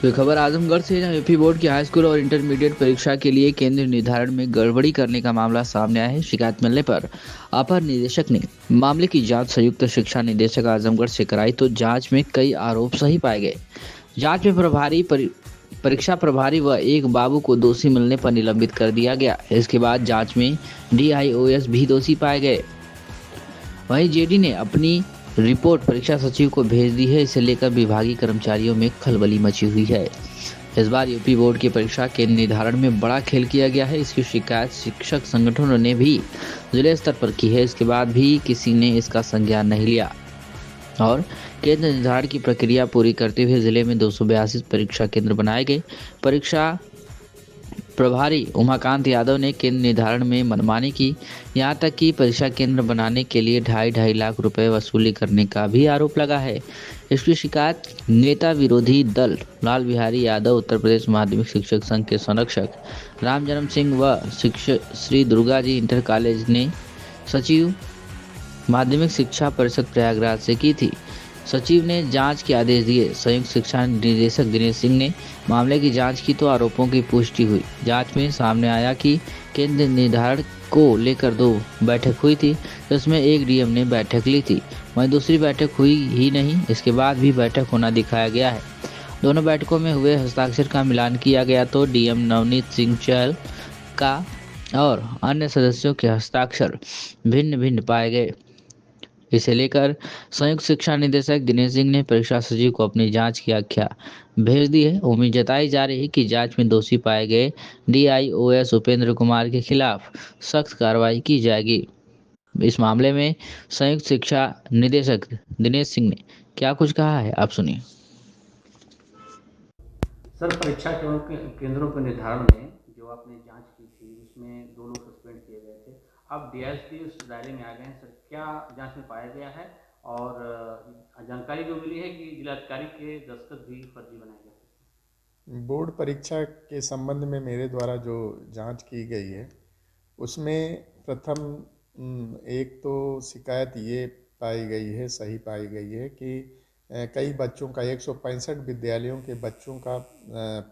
तो ये खबर आजमगढ़ से है। यूपी बोर्ड की हाई स्कूल और इंटरमीडिएट परीक्षा के लिए केंद्र निर्धारण में गड़बड़ी करने का मामला सामने आया है। शिकायत मिलने पर अपर निदेशक ने मामले की जांच संयुक्त शिक्षा निदेशक आजमगढ़ से कराई तो जांच में कई आरोप सही पाए गए। जांच में परीक्षा प्रभारी व एक बाबू को दोषी मिलने पर निलंबित कर दिया गया। इसके बाद जांच में DIOS भी दोषी पाए गए। वहीं जेडी ने अपनी रिपोर्ट परीक्षा सचिव को भेज दी है। इसे लेकर विभागीय कर्मचारियों में खलबली मची हुई है। इस बार यूपी बोर्ड की परीक्षा के निर्धारण में बड़ा खेल किया गया है। इसकी शिकायत शिक्षक संगठनों ने भी जिले स्तर पर की है। इसके बाद भी किसी ने इसका संज्ञान नहीं लिया और केंद्र निर्धारण की प्रक्रिया पूरी करते हुए जिले में 282 परीक्षा केंद्र बनाए गए। परीक्षा प्रभारी उमाकांत यादव ने केंद्र निर्धारण में मनमानी की। यहां तक कि परीक्षा केंद्र बनाने के लिए 2.5 लाख रुपए वसूली करने का भी आरोप लगा है। इसकी शिकायत नेता विरोधी दल लाल बिहारी यादव, उत्तर प्रदेश माध्यमिक शिक्षक संघ के संरक्षक राम जन्म सिंह व शिक्षक श्री दुर्गा जी इंटर कॉलेज ने सचिव माध्यमिक शिक्षा परिषद प्रयागराज से की थी। सचिव ने जांच के आदेश दिए। संयुक्त शिक्षा निदेशक दिनेश सिंह ने मामले की जांच की तो आरोपों की पुष्टि हुई। जांच में सामने आया कि केंद्र निर्धारण को लेकर 2 बैठक हुई थी, जिसमें एक डीएम ने बैठक ली थी, वहीं दूसरी बैठक हुई ही नहीं। इसके बाद भी बैठक होना दिखाया गया है। दोनों बैठकों में हुए हस्ताक्षर का मिलान किया गया तो डीएम नवनीत सिंह चहल का और अन्य सदस्यों के हस्ताक्षर भिन्न भिन्न पाए गए। इसे लेकर संयुक्त शिक्षा निदेशक दिनेश सिंह ने परीक्षा सचिव को अपनी जांच की आख्या भेज दी है। उम्मीद जताई जा रही है कि जांच में दोषी पाए गए DIOS उपेंद्र कुमार के खिलाफ सख्त कार्रवाई की जाएगी। इस मामले में संयुक्त शिक्षा निदेशक दिनेश सिंह ने क्या कुछ कहा है, आप सुनिए। सर, परीक्षा केंद्रों के निर्धारण में जो आपने जांच की थी उसमें 2 लोग सस्पेंड किए गए थे। अब DSP उस दायरे में आ गए हैं। सर, क्या जांच में पाया गया है? और जानकारी जो मिली है कि जिलाधिकारी के दस्तखत भी फर्जी बनाए गए थे। बोर्ड परीक्षा के संबंध में मेरे द्वारा जो जांच की गई है उसमें प्रथम एक तो शिकायत ये पाई गई है, सही पाई गई है कि कई बच्चों का 165 विद्यालयों के बच्चों का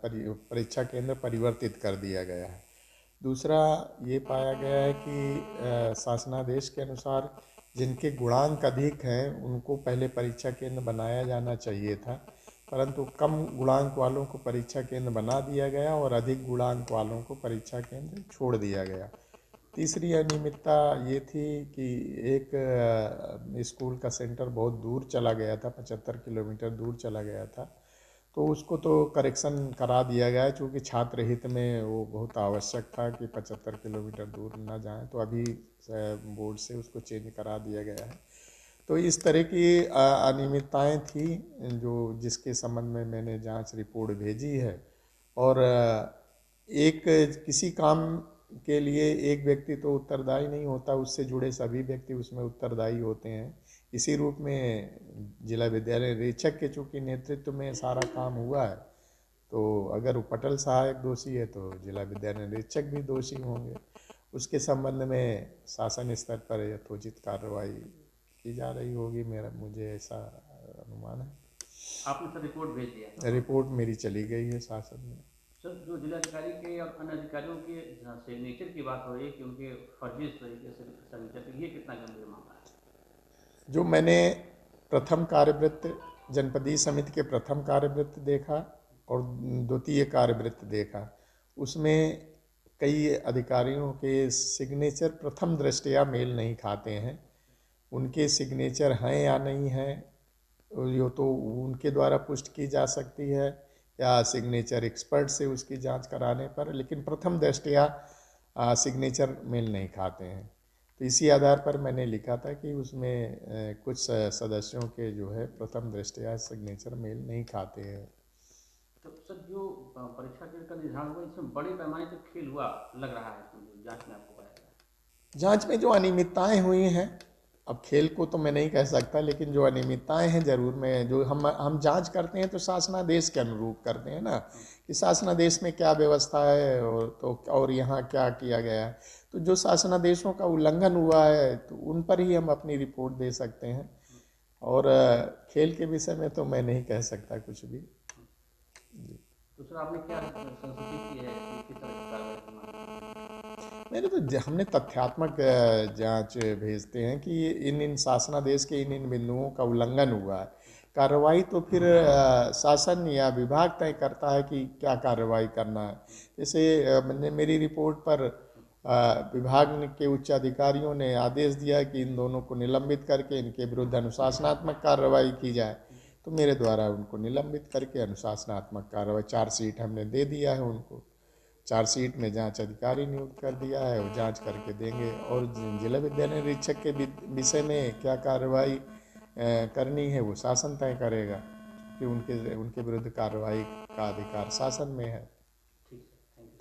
परीक्षा केंद्र परिवर्तित कर दिया गया है। दूसरा ये पाया गया है कि शासनादेश के अनुसार जिनके गुणांक अधिक हैं उनको पहले परीक्षा केंद्र बनाया जाना चाहिए था, परंतु कम गुणांक वालों को परीक्षा केंद्र बना दिया गया और अधिक गुणांक वालों को परीक्षा केंद्र छोड़ दिया गया। तीसरी अनियमितता ये थी कि एक स्कूल का सेंटर बहुत दूर चला गया था, 75 किलोमीटर दूर चला गया था, तो उसको तो करेक्शन करा दिया गया क्योंकि छात्र हित में वो बहुत आवश्यक था कि 75 किलोमीटर दूर ना जाएं, तो अभी बोर्ड से उसको चेंज करा दिया गया है। तो इस तरह की अनियमितताएं थी जो जिसके संबंध में मैंने जांच रिपोर्ट भेजी है। और एक किसी काम के लिए एक व्यक्ति तो उत्तरदायी नहीं होता, उससे जुड़े सभी व्यक्ति उसमें उत्तरदायी होते हैं। इसी रूप में जिला विद्यालय निरीक्षक के चूँकि नेतृत्व में सारा काम हुआ है, तो अगर उपटल सहायक दोषी है तो जिला विद्यालय निरीक्षक भी दोषी होंगे। उसके संबंध में शासन स्तर पर यथोचित कार्रवाई की जा रही होगी, मुझे ऐसा अनुमान है। आपने सर रिपोर्ट भेज दिया? रिपोर्ट मेरी चली गई है शासन में। सर, जो जिलाधिकारी के और अन्य अधिकारियों के सिग्नेचर की बात हो रही है कि उनके फर्जी तरीके से सिग्नेचर, ये कितना गंभीर मामला है? जो मैंने प्रथम कार्यवृत्त जनपदीय समिति के प्रथम कार्यवृत्त देखा और द्वितीय कार्यवृत्त देखा, उसमें कई अधिकारियों के सिग्नेचर प्रथम दृष्टया मेल नहीं खाते हैं। उनके सिग्नेचर हैं या नहीं हैं ये तो उनके द्वारा पुष्टि की जा सकती है या सिग्नेचर एक्सपर्ट से उसकी जांच कराने पर, लेकिन प्रथम दृष्टया सिग्नेचर मेल नहीं खाते हैं। तो इसी आधार पर मैंने लिखा था कि उसमें कुछ सदस्यों के जो है प्रथम दृष्टया सिग्नेचर मेल नहीं खाते हैं। तो सर, जो परीक्षा केंद्र का निर्धारण हुआ इसमें बड़े पैमाने पर खेल हुआ लग रहा है, जांच में आपको पाया गया? जांच में जो अनियमितताएं हुई हैं, अब खेल को तो मैं नहीं कह सकता, लेकिन जो अनियमितताएं हैं जरूर मैं जो हम जांच करते हैं तो शासनादेश के अनुरूप करते हैं ना, कि शासनादेश में क्या व्यवस्था है और यहाँ क्या किया गया है। तो जो शासनादेशों का उल्लंघन हुआ है तो उन पर ही हम अपनी रिपोर्ट दे सकते हैं। और खेल के विषय में तो मैं नहीं कह सकता कुछ भी। जी। तो सर आपने क्या संस्तुति की है कि किस तरह की कार्रवाई करना है? मैंने तो हमने तथ्यात्मक जांच भेजते हैं कि इन शासनादेश के इन बिंदुओं का उल्लंघन हुआ है। कार्रवाई तो फिर शासन या विभाग तय करता है कि क्या कार्रवाई करना है। जैसे मैंने मेरी रिपोर्ट पर विभाग के उच्च अधिकारियों ने आदेश दिया कि इन दोनों को निलंबित करके इनके विरुद्ध अनुशासनात्मक कार्रवाई की जाए, तो मेरे द्वारा उनको निलंबित करके अनुशासनात्मक कार्रवाई चार्जशीट हमने दे दिया है उनको। चार्जशीट में जांच अधिकारी नियुक्त कर दिया है, वो जांच करके देंगे। और जिला विद्यालय निरीक्षक के विषय में क्या कार्रवाई करनी है वो शासन तय करेगा, कि उनके विरुद्ध कार्रवाई का अधिकार शासन में है।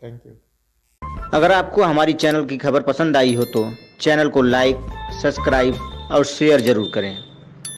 Thank you. अगर आपको हमारी चैनल की खबर पसंद आई हो तो चैनल को लाइक, सब्सक्राइब और शेयर जरूर करें।